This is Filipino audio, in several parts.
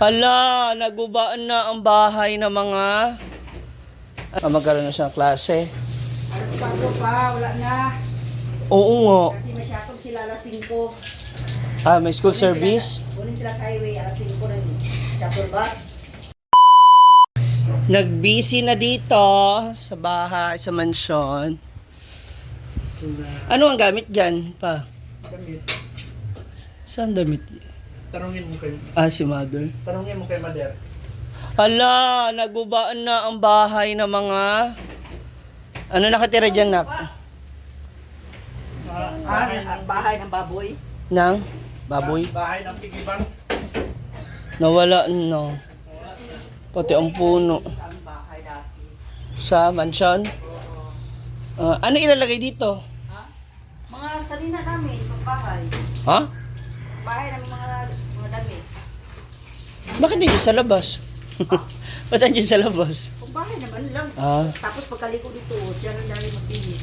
Hala, nagubaan na ang bahay ng mga... magkaroon na siya ng klase. Alas 4 pa, wala na. Oo nga. Kasi masyadong sila alas 5. May school service. Kunin sila sa highway, alas 5 na yun. Shuttle bus. Nag-busy na dito sa bahay, sa mansyon. Ano ang gamit dyan pa? Damit. Saan damit? Tarungin mo kay Si mother. Tarungin mo kay Mother. Hala, nagubaan na ang bahay ng mga... Ano nakatira dyan, nak? Ang bahay ng baboy. Nang? Baboy? Bahay ng pigibang. Nawala, no. Pati ang puno. Ang bahay dati. Sa mansyon? Ano ilalagay dito? Ha? Mga salina namin, pagbahay. Ha? Bahay ng mga damit. Bakit hindi sa labas? Ba't nandiyan sa labas? Pagbahay naman lang. Ah. Tapos pagkaliko dito, dyan ang dali magdilis.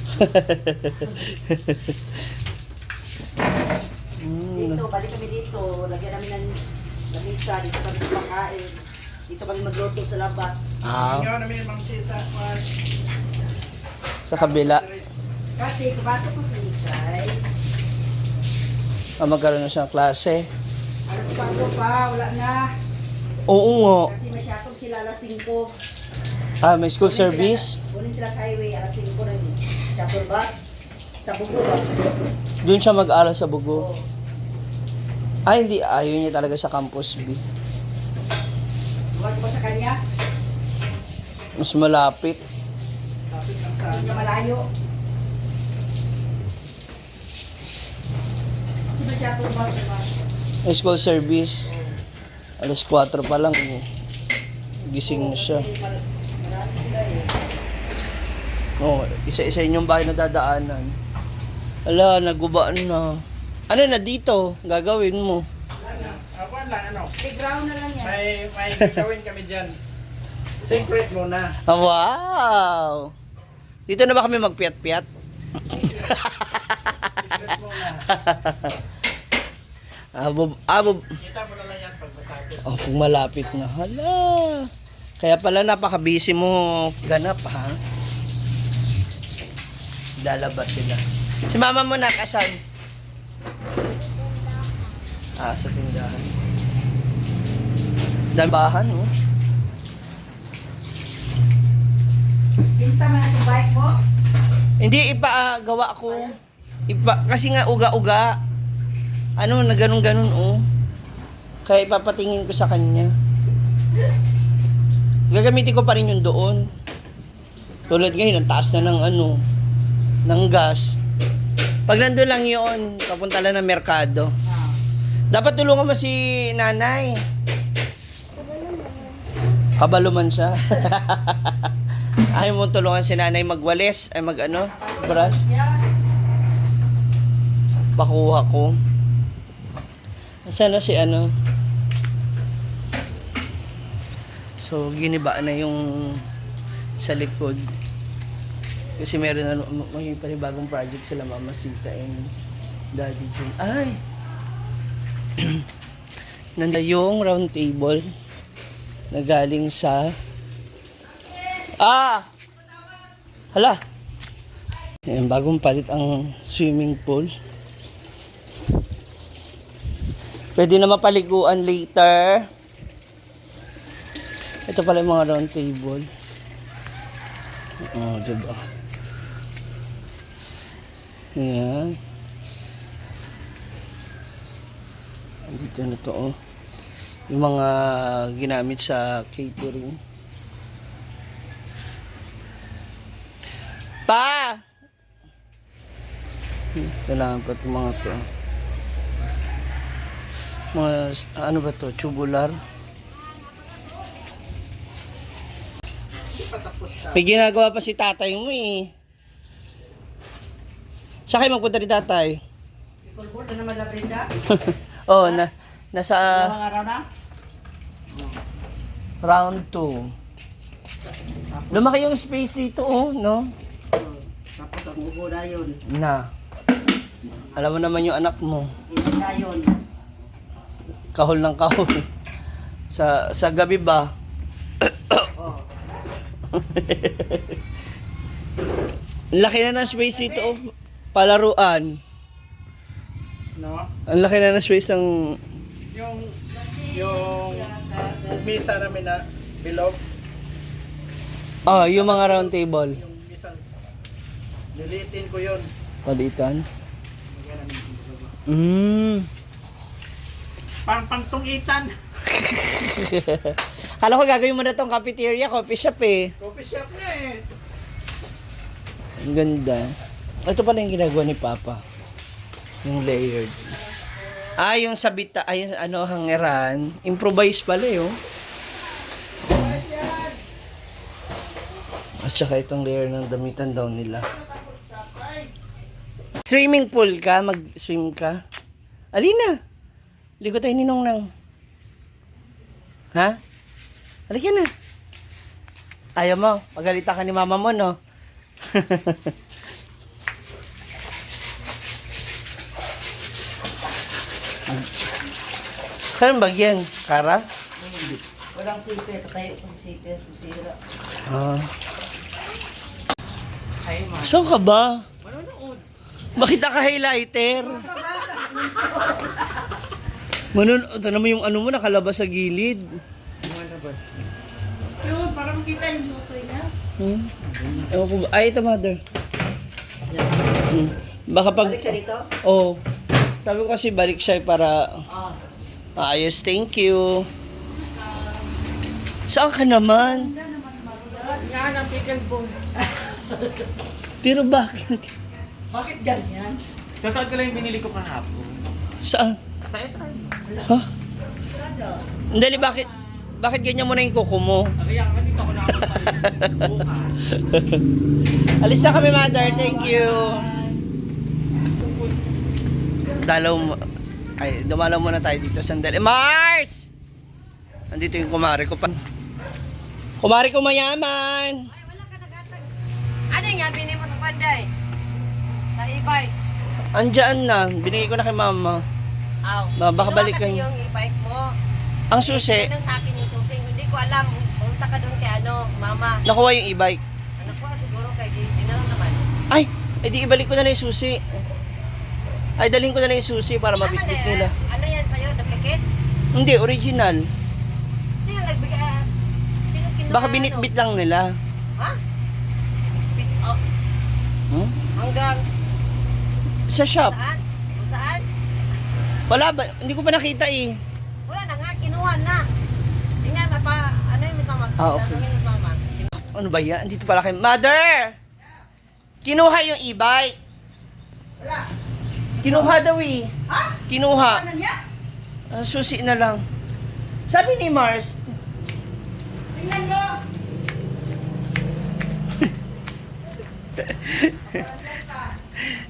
Dito, balik kami dito. Lagyan namin ng lamisa. Dito kami kumakain. Dito kami magluto sa labas. Ikaw na may mga sisa. Sa kabila. Kasi kapasok ko sa Ichay. Magkaroon na siya ng klase. Alas 4 pa, wala na. Oo nga. Kasi masyadong sila alas 5. May school service. Kunin sila sa highway, alas 5 na yun. Shuttle bus. Sa Bugo ba? Doon siya mag-aral sa Bugo. Oo. Hindi. Ayaw niya talaga sa Campus B. Huwag ba sa kanya? Mas malapit. Kapit lang sa Hindi niya malayo. Kasi masyadong bus, diba? May school service. Alas 4 pa lang. Gising na siya. Marami sila Isa-isa yung bahay na dadaanan. Ala, nagubaan na. Ano na dito? Gagawin mo? Awan lang, ano. Playground na lang yan. May gagawin kami dyan. Secret muna. Wow! Dito na ba kami magpiat-piat? Secret muna. Kita mo na lang yan pag matapos. Kung malapit na. Hala! Kaya pala napaka-busy mo ganap, ha? Lalabas sila. Si mama mo nakasan? Sa tindahan. Dambahan, oh. Pinta mo na sa bike mo. Hindi, gawa ko. Kasi nga uga-uga. Ano, na ganun-ganun, oh. Kaya ipapatingin ko sa kanya. Gagamitin ko pa rin yung doon. Tulad ngayon, ang taas na ng ng gas. Pag nandun lang yun, papunta lang ng merkado. Dapat tulungan mo si nanay. Kabalo man siya. Ayaw mo tulungan si nanay magwalis, brush. Pakuha ko. Nasaan na si So, giniba na yung sa likod. Kasi meron may panibagong project sila Mama Sita and Daddy Jun. Ay! Nanda yung round table na galing sa... Hala! Ayan, bagong palit ang swimming pool. Pwede na mapaliguan later. Ito pala yung mga round table. Diba? Ayan. Dito na to, oh. Yung mga ginamit sa catering. Pa! Kailangan pa itong mga to. Mga, ano ba to? Tubular. May ginagawa pa si tatay mo, eh. Saan kayo magpunta ni tatay? Ipulbol na naman la Brenda. Nasa Mga araw na. round 2. Lumaki yung space dito, oh, no? Tapos ang ubo na yun. Alam mo naman yung anak mo. Hindi na yun. Kahol ng kahol. Sa gabi ba? Oh. Laki na ng space dito, oh. Palaruan. No? Ang laki na ng space ng... Yung misa namin na below. Ah, yung mga round table. Yung misa. Lilitin ko yun. Palitan. Lagyan namin dito. Pangtungitan. Kala ko gagawin mo na tong cafeteria, coffee shop eh. Coffee shop na eh. Ang ganda. Ito pala yung ginagawa ni Papa. Yung layered. Ah, yung sabita, ay yung ano, hangeran. Improvise pala eh, oh. At saka itong layer ng damitan daw nila. Swimming pool ka? Mag-swim ka? Alina! Ligo tayo ni Nongnang. Ha? Halika na. Ayaw mo, pagalitan ka ni mama mo, no? Saan bagyan? Kara? Walang silver, patayo kung silver, kung sira. Ah. Ay, man. Saan ka ba? Manonood. Bakit naka-highlighter? Ito naman yung ano mo, nakalabas sa gilid. Yun, para makita yung butoy niya. Ewan ko ba? Ay, ito, mother. Baka pag... Balik siya dito? Oh. Sabi ko kasi balik siya para... Ah. Ayos, thank you. Saan ka naman? Yan ang pickleball. Pero bakit? Bakit ganyan? Sasad ko lang yung binili ko kahapon. Saan? Sa SM. Ha? Dali, bakit? Bakit ganyan mo na yung kuko mo? Kaya nga, hindi pa ako nakakapag Alis na kami, mother. Thank you. Dumalaw muna tayo dito. Sandali. Mars! Nandito yung kumari ko pa. Kumari ko mayaman! Ay, wala ka nagatag. Ano yung bini mo sa panday? Sa e-bike? Andiyan na. Binigay ko na kay mama. Aw. Baka Kinuha balikan. kasi yung e-bike mo. Ang susi. Ganun sa akin yung susi. Hindi ko alam. Punta ka doon kay mama. Nakuha yung e-bike. Ano ko siguro kay JC na lang naman. Ay! Edi ibalik ko na lang yung susi. Ay, dalhin ko na lang yung susi para mabitbit nila. Ano yan sa'yo? Duplicate? Hindi, original. Sino nagbigay? Sino kinuha? Baka binitbit lang nila. Ha? Oh, Hmm? hanggang Sa shop. saan? Kung saan? Wala ba? Hindi ko pa nakita eh. Wala na nga. Kinuha na. Tingnan, ano yung Miss Mama? Ah, okay. Tanungin Miss Mama. Ano ba yan? Dito pala kayo. Mother! Kinuha yung e-bike. Wala. Kinuha daw eh. Ha? Kinuha. Ano niya? Susi na lang. Sabi ni Mars, Tingnan mo.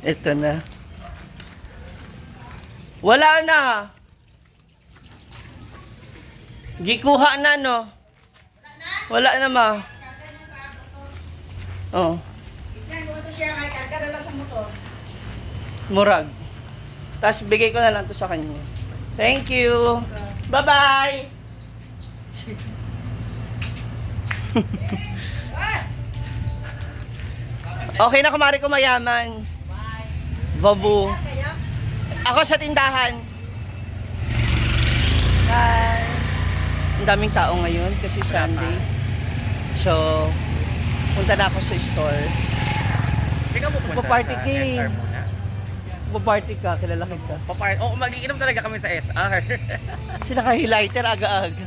ito na. Wala na. Gikuha na, no? Wala na, ma. Oh, Tingnan mo ito siya, kaya karga na lang sa motor. murag. Tapos bigay ko na lang to sa kanya. Thank you. Bye-bye. Okay na, kumari ko mayaman. Babu. Kaya? Ako sa tindahan. Hi. Ang daming tao ngayon kasi Sunday. So, punta na ako sa store. Hindi ka pupunta Magpa-party sa ka eh. SR muna? Puparty ka, kilala kita. Oo, magiinom talaga kami sa SR. Kasi naka-highlighter aga-aga.